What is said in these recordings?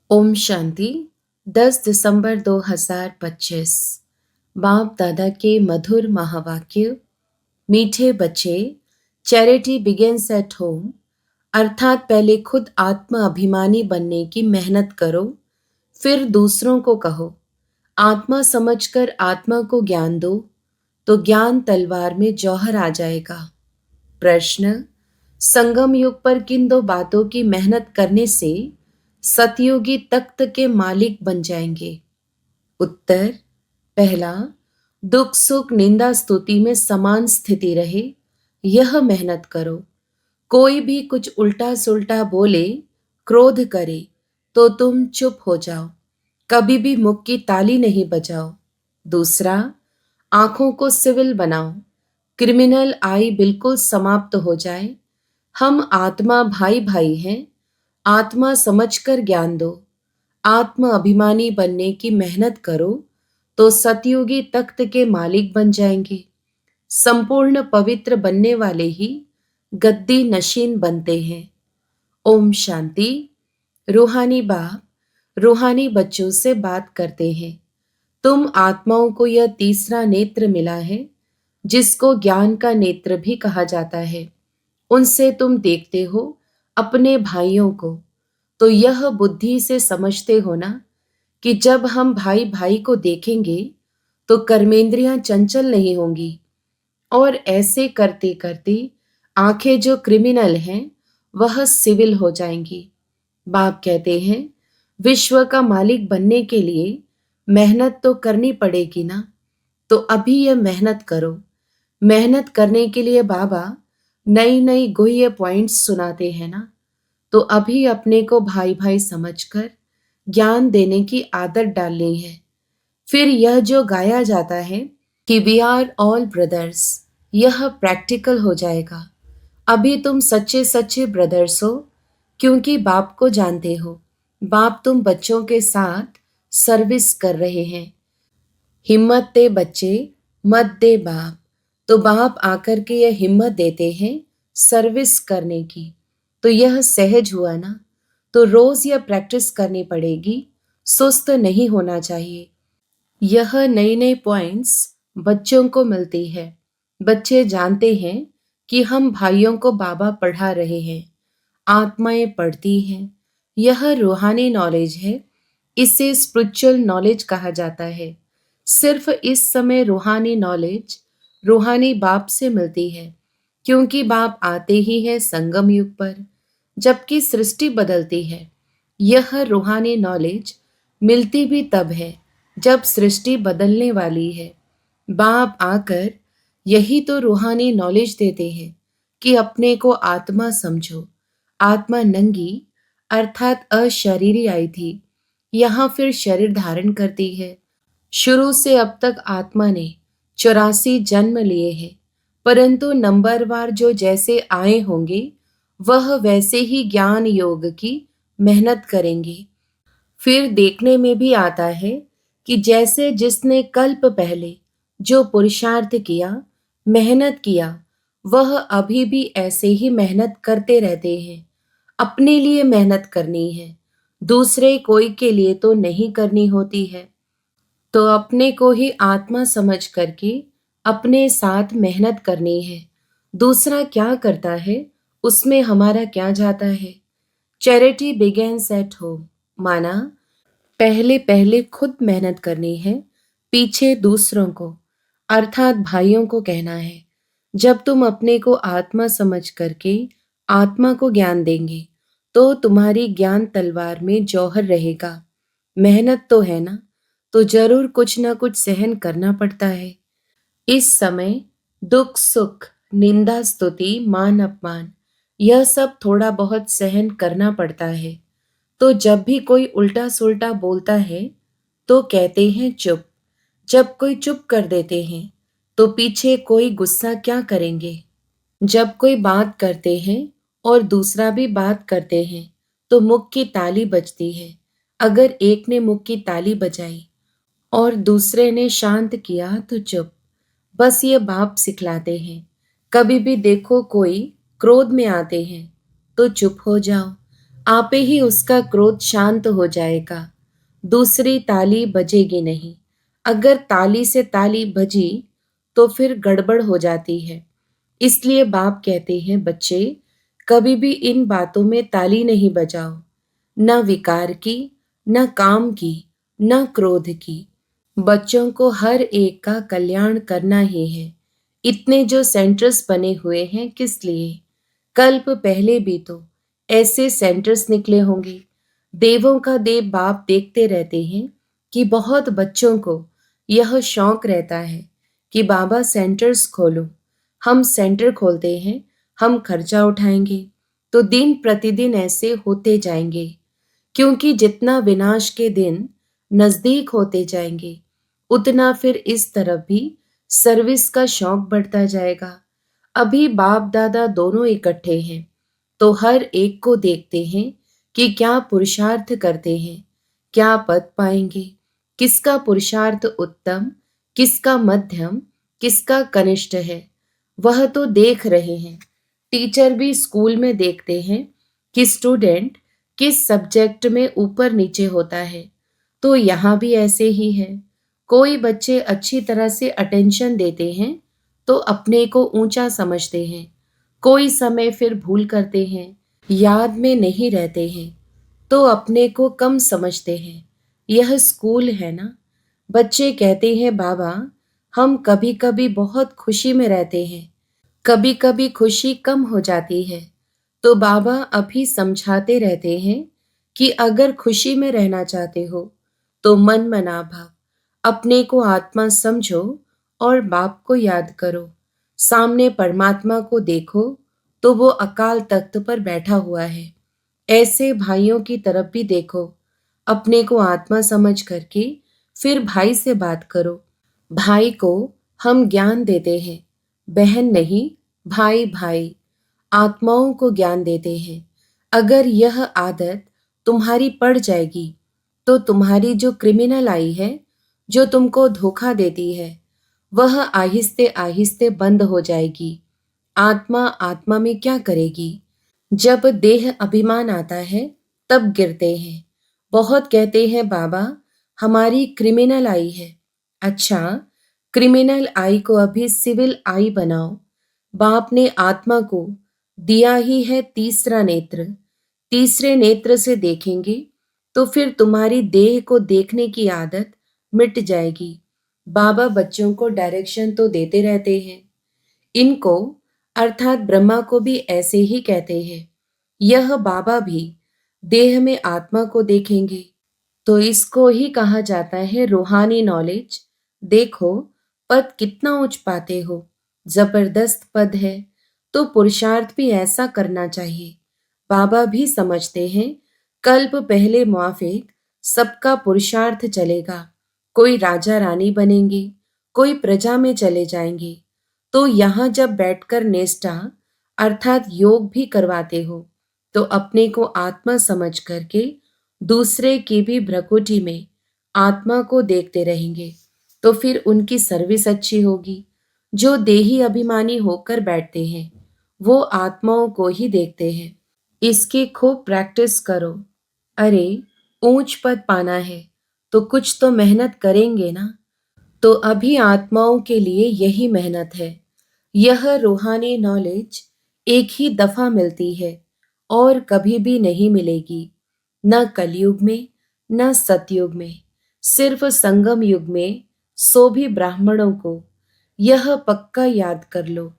ओम शांति। 10 दिसंबर 2025। बाप दादा के मधुर महावाक्य। मीठे बच्चे, चैरिटी बिगिंस एट होम, अर्थात पहले खुद आत्म अभिमानी बनने की मेहनत करो, फिर दूसरों को कहो। आत्मा समझकर आत्मा को ज्ञान दो, तो ज्ञान तलवार में जौहर आ जाएगा। प्रश्न: संगम युग पर किन दो बातों की मेहनत करने से सतयुगी तख्त के मालिक बन जाएंगे? उत्तर: पहला, दुख सुख निंदा स्तुति में समान स्थिति रहे, यह मेहनत करो। कोई भी कुछ उल्टा सुल्टा बोले, क्रोध करे, तो तुम चुप हो जाओ, कभी भी मुख की ताली नहीं बजाओ। दूसरा, आंखों को सिविल बनाओ, क्रिमिनल आई बिल्कुल समाप्त हो जाए। हम आत्मा भाई भाई हैं, आत्मा समझकर ज्ञान दो। आत्म अभिमानी बनने की मेहनत करो, तो सतयुगी तख्त के मालिक बन जाएंगे। संपूर्ण पवित्र बनने वाले ही गद्दी नशीन बनते हैं। ओम शांति। रूहानी बाप रूहानी बच्चों से बात करते हैं। तुम आत्माओं को यह तीसरा नेत्र मिला है, जिसको ज्ञान का नेत्र भी कहा जाता है। उनसे तुम देखते हो अपने भाइयों को, तो यह बुद्धि से समझते हो ना कि जब हम भाई भाई को देखेंगे तो कर्मेंद्रियां चंचल नहीं होंगी, और ऐसे करते करते आंखें जो क्रिमिनल हैं वह सिविल हो जाएंगी। बाप कहते हैं, विश्व का मालिक बनने के लिए मेहनत तो करनी पड़ेगी ना, तो अभी यह मेहनत करो। मेहनत करने के लिए बाबा नई नई गुह्य पॉइंट्स सुनाते हैं ना, तो अभी अपने को भाई भाई समझकर ज्ञान देने की आदत डालनी है। फिर यह जो गाया जाता है कि वी आर ऑल ब्रदर्स, यह प्रैक्टिकल हो जाएगा। अभी तुम सच्चे सच्चे ब्रदर्स हो, क्योंकि बाप को जानते हो। बाप तुम बच्चों के साथ सर्विस कर रहे हैं। हिम्मत दे बच्चे, मत दे बाप। तो बाप आकर के यह हिम्मत देते हैं सर्विस करने की, तो यह सहज हुआ ना। तो रोज यह प्रैक्टिस करनी पड़ेगी, सुस्त नहीं होना चाहिए। यह नई नई पॉइंट्स बच्चों को मिलती है। बच्चे जानते हैं कि हम भाइयों को बाबा पढ़ा रहे हैं, आत्माएं पढ़ती हैं। यह रूहानी नॉलेज है, इसे स्पिरिचुअल नॉलेज कहा जाता है। सिर्फ इस समय रूहानी नॉलेज रूहानी बाप से मिलती है, क्योंकि बाप आते ही है संगम युग पर, जबकि सृष्टि बदलती है। यह रूहानी नॉलेज मिलती भी तब है जब सृष्टि बदलने वाली है। बाप आकर यही तो रूहानी नॉलेज देते हैं कि अपने को आत्मा समझो। आत्मा नंगी अर्थात अशरीरी आई थी, यहाँ फिर शरीर धारण करती है। शुरू से अब तक आत्मा ने 84 जन्म लिए हैं, परंतु नंबरवार जो जैसे आए होंगे वह वैसे ही ज्ञान योग की मेहनत करेंगे। फिर देखने में भी आता है कि जैसे जिसने कल्प पहले जो पुरुषार्थ किया, मेहनत किया, वह अभी भी ऐसे ही मेहनत करते रहते हैं। अपने लिए मेहनत करनी है, दूसरे कोई के लिए तो नहीं करनी होती है। तो अपने को ही आत्मा समझ करके अपने साथ मेहनत करनी है। दूसरा क्या करता है उसमें हमारा क्या जाता है। चैरिटी बिगेन्स एट होम, माना पहले पहले खुद मेहनत करनी है, पीछे दूसरों को अर्थात भाइयों को कहना है। जब तुम अपने को आत्मा समझ करके आत्मा को ज्ञान देंगे, तो तुम्हारी ज्ञान तलवार में जौहर रहेगा। मेहनत तो है ना, तो जरूर कुछ ना कुछ सहन करना पड़ता है। इस समय दुख सुख निंदा स्तुति मान अपमान, यह सब थोड़ा बहुत सहन करना पड़ता है। तो जब भी कोई उल्टा सुल्टा बोलता है तो कहते हैं चुप। जब कोई चुप कर देते हैं तो पीछे कोई गुस्सा क्या करेंगे। जब कोई बात करते हैं और दूसरा भी बात करते हैं तो मुख की ताली बजती है। अगर एक ने मुख की ताली बजाई और दूसरे ने शांत किया तो चुप। बस ये बाप सिखलाते हैं। कभी भी देखो कोई क्रोध में आते हैं तो चुप हो जाओ। आपे ही उसका क्रोध शांत हो जाएगा। दूसरी ताली बजेगी नहीं। अगर ताली से ताली बजी तो फिर गड़बड़ हो जाती है। इसलिए बाप कहते हैं, बच्चे कभी भी इन बातों में ताली नहीं बजाओ, न विकार की, न काम की, न क्रोध की। बच्चों को हर एक का कल्याण करना ही है। इतने जो सेंटर्स बने हुए हैं किस लिए? कल्प पहले भी तो ऐसे सेंटर्स निकले होंगे। देवों का देव बाप देखते रहते हैं कि बहुत बच्चों को यह शौक रहता है कि बाबा सेंटर्स खोलो। हम सेंटर खोलते हैं, हम खर्चा उठाएंगे, तो दिन प्रतिदिन ऐसे होते जाएंगे, क्योंकि जितना विनाश के दिन नजदीक होते जाएंगे उतना फिर इस तरफ भी सर्विस का शौक बढ़ता जाएगा। अभी बाप दादा दोनों इकट्ठे हैं, तो हर एक को देखते हैं कि क्या पुरुषार्थ करते हैं, क्या पद पाएंगे, किसका पुरुषार्थ उत्तम, किसका मध्यम, किसका कनिष्ठ है, वह तो देख रहे हैं। टीचर भी स्कूल में देखते हैं कि स्टूडेंट किस सब्जेक्ट में ऊपर नीचे होता है, तो यहाँ भी ऐसे ही है। कोई बच्चे अच्छी तरह से अटेंशन देते हैं तो अपने को ऊंचा समझते हैं, कोई समय फिर भूल करते हैं, याद में नहीं रहते हैं, तो अपने को कम समझते हैं। यह स्कूल है ना। बच्चे कहते हैं, बाबा हम कभी कभी बहुत खुशी में रहते हैं, कभी कभी खुशी कम हो जाती है। तो बाबा अभी समझाते रहते हैं कि अगर खुशी में रहना चाहते हो तो मन मना भाव, अपने को आत्मा समझो और बाप को याद करो। सामने परमात्मा को देखो तो वो अकाल तख्त पर बैठा हुआ है। ऐसे भाइयों की तरफ भी देखो। अपने को आत्मा समझ करके फिर भाई से बात करो। भाई को हम ज्ञान देते हैं, बहन नहीं, भाई भाई आत्माओं को ज्ञान देते हैं। अगर यह आदत तुम्हारी पड़ जाएगी तो तुम्हारी जो क्रिमिनल आई है, जो तुमको धोखा देती है, वह आहिस्ते आहिस्ते बंद हो जाएगी। आत्मा आत्मा में क्या करेगी? जब देह अभिमान आता है तब गिरते हैं। बहुत कहते हैं, बाबा हमारी क्रिमिनल आई है। अच्छा, क्रिमिनल आई को अभी सिविल आई बनाओ। बाप ने आत्मा को दिया ही है तीसरा नेत्र। तीसरे नेत्र से देखेंगे तो फिर तुम्हारी देह को देखने की आदत मिट जाएगी। बाबा बच्चों को डायरेक्शन तो देते रहते हैं। इनको अर्थात ब्रह्मा को भी ऐसे ही कहते हैं। यह बाबा भी देह में आत्मा को देखेंगे, तो इसको ही कहा जाता है रूहानी नॉलेज। देखो पद कितना उच्च पाते हो, जबरदस्त पद है, तो पुरुषार्थ भी ऐसा करना चाहिए। बाबा भी समझते हैं कल्प पहले मुआफिक सबका पुरुषार्थ चलेगा। कोई राजा रानी बनेंगे, कोई प्रजा में चले जाएंगे। तो यहाँ जब बैठकर नेष्ठा अर्थात योग भी करवाते हो, तो अपने को आत्मा समझ करके दूसरे की भी भ्रकुटी में आत्मा को देखते रहेंगे, तो फिर उनकी सर्विस अच्छी होगी। जो देही अभिमानी होकर बैठते हैं वो आत्माओं को ही देखते हैं। इसकी खूब प्रैक्टिस करो। अरे ऊंच पद पाना है तो कुछ तो मेहनत करेंगे ना। तो अभी आत्माओं के लिए यही मेहनत है। यह रूहानी नॉलेज एक ही दफा मिलती है और कभी भी नहीं मिलेगी, न कलयुग में न सतयुग में, सिर्फ संगम युग में। सो भी ब्राह्मणों को यह पक्का याद कर लो,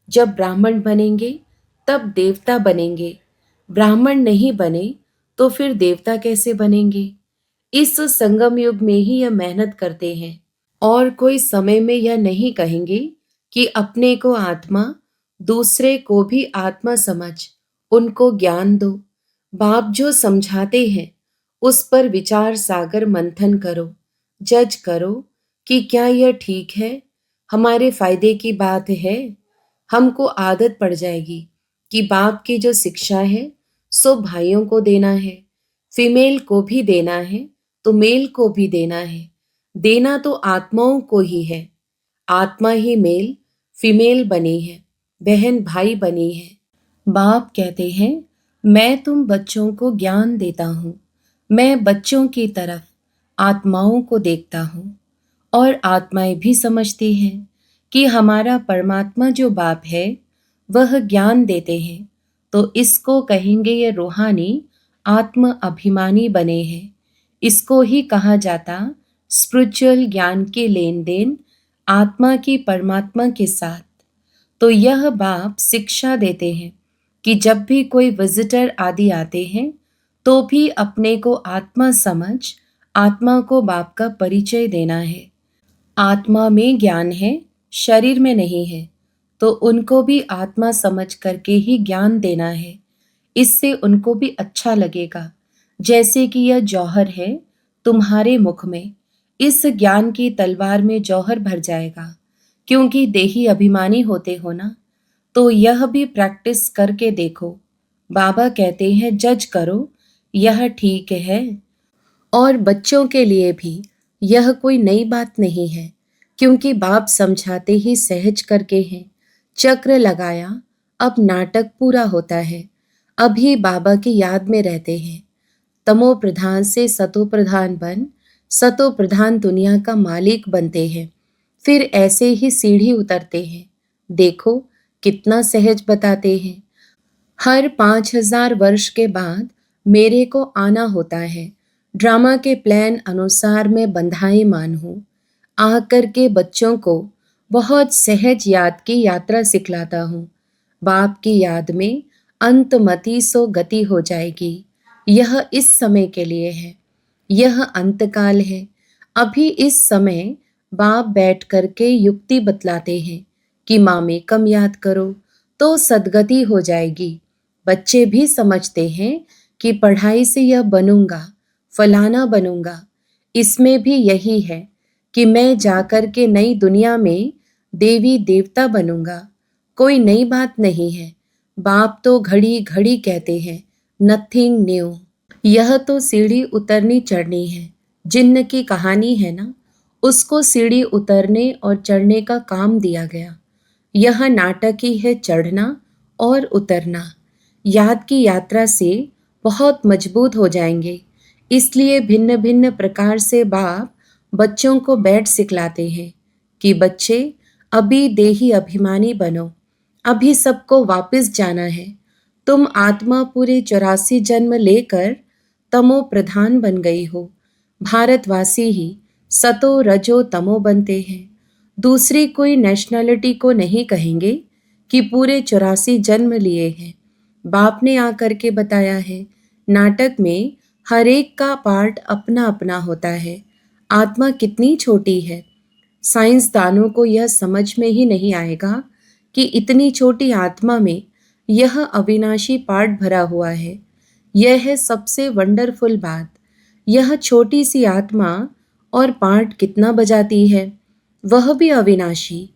जब ब्राह्मण बनेंगे तब देवता बनेंगे। ब्राह्मण नहीं बने तो फिर देवता कैसे बनेंगे? इस संगम युग में ही यह मेहनत करते हैं। और कोई समय में यह नहीं कहेंगे कि अपने को आत्मा, दूसरे को भी आत्मा समझ उनको ज्ञान दो। बाप जो समझाते हैं उस पर विचार सागर मंथन करो, जज करो कि क्या यह ठीक है, हमारे फायदे की बात है। हमको आदत पड़ जाएगी कि बाप की जो शिक्षा है सो भाइयों को देना है, फीमेल को भी देना है तो मेल को भी देना है। देना तो आत्माओं को ही है। आत्मा ही मेल फीमेल बनी है, बहन भाई बनी है। बाप कहते हैं मैं तुम बच्चों को ज्ञान देता हूँ। मैं बच्चों की तरफ आत्माओं को देखता हूँ और आत्माएं भी समझती हैं कि हमारा परमात्मा जो बाप है वह ज्ञान देते हैं, तो इसको कहेंगे ये रूहानी आत्म अभिमानी बने हैं। इसको ही कहा जाता स्पिरिचुअल ज्ञान के लेन देन आत्मा की परमात्मा के साथ। तो यह बाप शिक्षा देते हैं कि जब भी कोई विजिटर आदि आते हैं तो भी अपने को आत्मा समझ आत्मा को बाप का परिचय देना है। आत्मा में ज्ञान है, शरीर में नहीं है, तो उनको भी आत्मा समझ करके ही ज्ञान देना है। इससे उनको भी अच्छा लगेगा। जैसे कि यह जौहर है तुम्हारे मुख में, इस ज्ञान की तलवार में जौहर भर जाएगा। क्योंकि देही अभिमानी होते हो ना, तो यह भी प्रैक्टिस करके देखो। बाबा कहते हैं जज करो, यह ठीक है। और बच्चों के लिए भी यह कोई नई बात नहीं है, क्योंकि बाप समझाते ही सहज करके हैं। चक्र लगाया, अब नाटक पूरा होता है। अभी बाबा की याद में रहते हैं। तमो प्रधान से सतो प्रधान बन सतो प्रधान दुनिया का मालिक बनते हैं। फिर ऐसे ही सीढ़ी उतरते हैं। देखो कितना सहज बताते हैं। हर 5,000 वर्ष के बाद मेरे को आना होता है। ड्रामा के प्लान अनुसार मैं बंधाईमान हूँ। आकर के बच्चों को बहुत सहज याद की यात्रा सिखलाता हूँ। बाप की याद में अंतमति सो गति हो जाएगी। यह इस समय के लिए है। यह अंतकाल है। अभी इस समय बाप बैठ करके युक्ति बतलाते हैं कि मामे कम याद करो तो सदगति हो जाएगी। बच्चे भी समझते हैं कि पढ़ाई से यह बनूंगा, फलाना बनूंगा। इसमें भी यही है कि मैं जाकर के नई दुनिया में देवी देवता बनूंगा। कोई नई बात नहीं है। बाप तो घड़ी घड़ी कहते हैं नथिंग न्यू। यह तो सीढ़ी उतरनी चढ़नी है। जिन्न की कहानी है ना, उसको सीढ़ी उतरने और चढ़ने का काम दिया गया। यह नाटक ही है चढ़ना और उतरना। याद की यात्रा से बहुत मजबूत हो जाएंगे। इसलिए भिन्न भिन्न प्रकार से बाप बच्चों को बैठ सिखलाते हैं कि बच्चे अभी देही अभिमानी बनो। अभी सबको वापस जाना है। तुम आत्मा पूरे 84 जन्म लेकर तमो प्रधान बन गई हो। भारतवासी ही सतो रजो तमो बनते हैं। दूसरी कोई नेशनैलिटी को नहीं कहेंगे कि पूरे 84 जन्म लिए हैं। बाप ने आकर के बताया है नाटक में हर एक का पार्ट अपना अपना होता है। आत्मा कितनी छोटी है। साइंसदानों को यह समझ में ही नहीं आएगा कि इतनी छोटी आत्मा में यह अविनाशी पार्ट भरा हुआ है। यह है सबसे वंडरफुल बात। यह छोटी सी आत्मा और पार्ट कितना बजाती है। वह भी अविनाशी।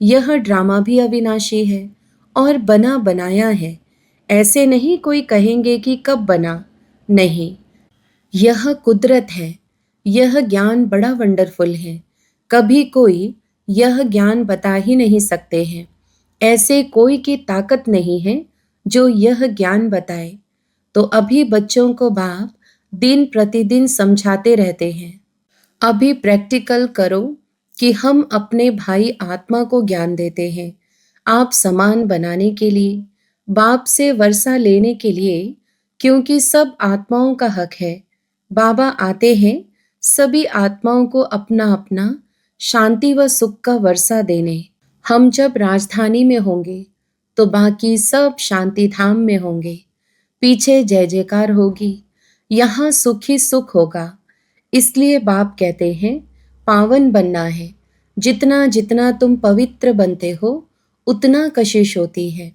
यह ड्रामा भी अविनाशी है और बना बनाया है। ऐसे नहीं कोई कहेंगे कि कब बना। नहीं, यह कुदरत है। यह ज्ञान बड़ा वंडरफुल है। कभी कोई यह ज्ञान बता ही नहीं सकते हैं। ऐसे कोई की ताकत नहीं है जो यह ज्ञान बताए। तो अभी बच्चों को बाप दिन प्रतिदिन समझाते रहते हैं। अभी प्रैक्टिकल करो कि हम अपने भाई आत्मा को ज्ञान देते हैं। आप समान बनाने के लिए, बाप से वर्षा लेने के लिए, क्योंकि सब आत्माओं का हक है। बाबा आते हैं सभी आत्माओं को अपना अपना शांति व सुख का वर्षा देने। हम जब राजधानी में होंगे तो बाकी सब शांति धाम में होंगे। पीछे जय जयकार होगी। यहाँ सुख ही सुख होगा। इसलिए बाप कहते हैं पावन बनना है। जितना जितना तुम पवित्र बनते हो उतना कशिश होती है।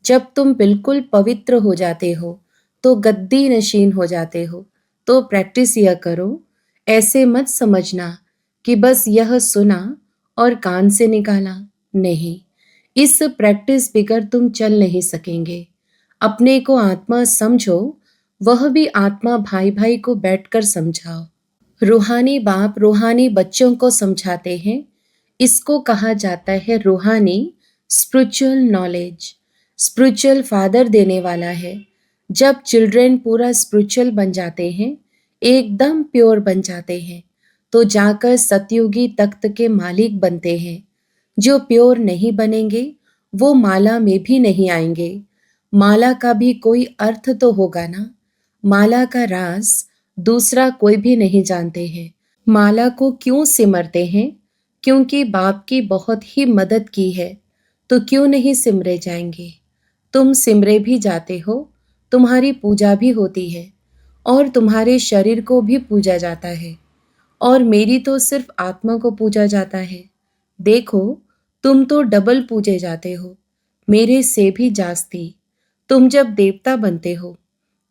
जब तुम बिल्कुल पवित्र हो जाते हो तो गद्दी नशीन हो जाते हो। तो प्रैक्टिस यह करो। ऐसे मत समझना कि बस यह सुना और कान से निकाला। नहीं, इस प्रैक्टिस बिगर तुम चल नहीं सकेंगे। अपने को आत्मा समझो, वह भी आत्मा भाई भाई को बैठकर समझाओ। रूहानी बाप रूहानी बच्चों को समझाते हैं। इसको कहा जाता है रूहानी स्पिरिचुअल नॉलेज। स्पिरिचुअल फादर देने वाला है। जब चिल्ड्रन पूरा स्पिरिचुअल बन जाते हैं, एकदम प्योर बन जाते हैं, तो जाकर सतयुगी तख्त के मालिक बनते हैं। जो प्योर नहीं बनेंगे वो माला में भी नहीं आएंगे। माला का भी कोई अर्थ तो होगा ना। माला का राज दूसरा कोई भी नहीं जानते हैं। माला को क्यों सिमरते हैं? क्योंकि बाप की बहुत ही मदद की है, तो क्यों नहीं सिमरे जाएंगे। तुम सिमरे भी जाते हो, तुम्हारी पूजा भी होती है और तुम्हारे शरीर को भी पूजा जाता है, और मेरी तो सिर्फ आत्मा को पूजा जाता है। देखो, तुम तो डबल पूजे जाते हो, मेरे से भी जास्ती। तुम जब देवता बनते हो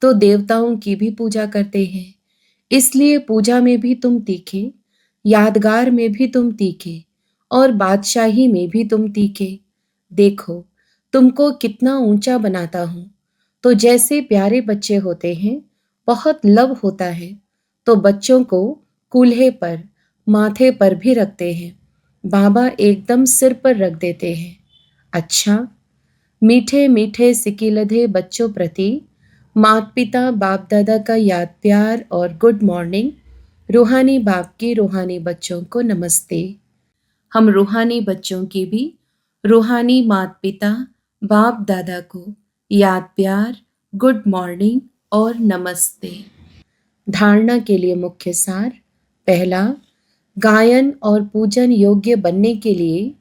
तो देवताओं की भी पूजा करते हैं, इसलिए पूजा में भी तुम तीखे, यादगार में भी तुम तीखे, और बादशाही में भी तुम तीखे। देखो, तुमको कितना ऊंचा बनाता हूं। तो जैसे प्यारे बच्चे होते हैं, बहुत लव होता है, तो बच्चों को कूल्हे पर, माथे पर भी रखते हैं। बाबा एकदम सिर पर रख देते हैं। अच्छा, मीठे मीठे सिकिलधे बच्चों प्रति माता पिता बाप दादा का याद प्यार और गुड मॉर्निंग। रूहानी बाप की रूहानी बच्चों को नमस्ते। हम रूहानी बच्चों की भी रूहानी माता पिता बाप दादा को याद प्यार, गुड मॉर्निंग और नमस्ते। धारणा के लिए मुख्य सार। पहला, गायन और पूजन योग्य बनने के लिए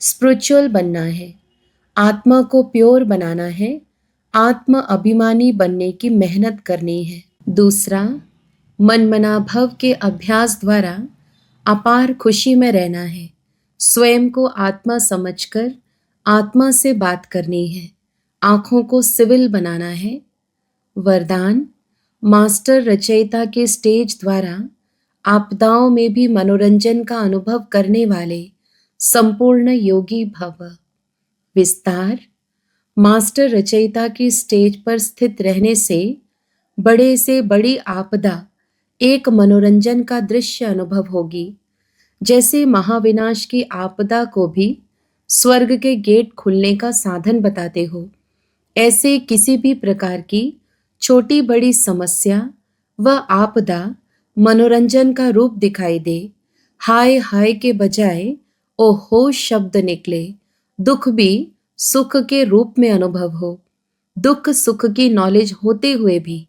स्पिरिचुअल बनना है, आत्मा को प्योर बनाना है, आत्म अभिमानी बनने की मेहनत करनी है। दूसरा, मनमनाभव के अभ्यास द्वारा अपार खुशी में रहना है, स्वयं को आत्मा समझकर आत्मा से बात करनी है, आंखों को सिविल बनाना है। वरदान, मास्टर रचयिता के स्टेज द्वारा आपदाओं में भी मनोरंजन का अनुभव करने वाले संपूर्ण योगी भव। विस्तार, मास्टर रचयिता की स्टेज पर स्थित रहने से बड़े से बड़ी आपदा एक मनोरंजन का दृश्य अनुभव होगी। जैसे महाविनाश की आपदा को भी स्वर्ग के गेट खुलने का साधन बताते हो, ऐसे किसी भी प्रकार की छोटी बड़ी समस्या व आपदा मनोरंजन का रूप दिखाई दे, हाय हाय के बजाय ओहो शब्द निकले, दुख भी सुख के रूप में अनुभव हो, दुख सुख की नॉलेज होते हुए भी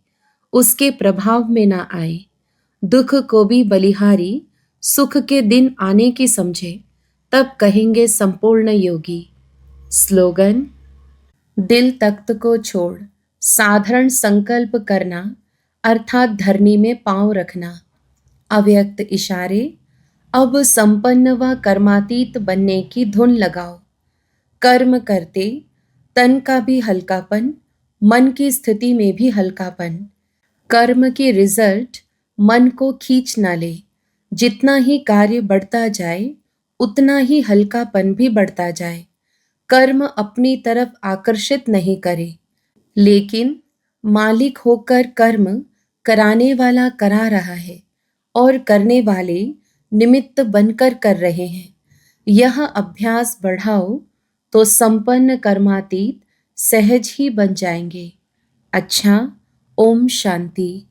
उसके प्रभाव में ना आए, दुख को भी बलिहारी सुख के दिन आने की समझे, तब कहेंगे संपूर्ण योगी। स्लोगन, दिल तख्त को छोड़ साधारण संकल्प करना, अर्थात धरनी में पांव रखना। अव्यक्त इशारे, अब संपन्न व कर्मातीत बनने की धुन लगाओ। कर्म करते तन का भी हल्कापन, मन की स्थिति में भी हल्कापन। कर्म की रिजल्ट मन को खींच ना ले। जितना ही कार्य बढ़ता जाए उतना ही हल्कापन भी बढ़ता जाए। कर्म अपनी तरफ आकर्षित नहीं करे, लेकिन मालिक होकर कर्म कराने वाला करा रहा है और करने वाले निमित्त बनकर कर रहे हैं। यह अभ्यास बढ़ाओ तो संपन्न कर्मातीत सहज ही बन जाएंगे। अच्छा, ओम शांति।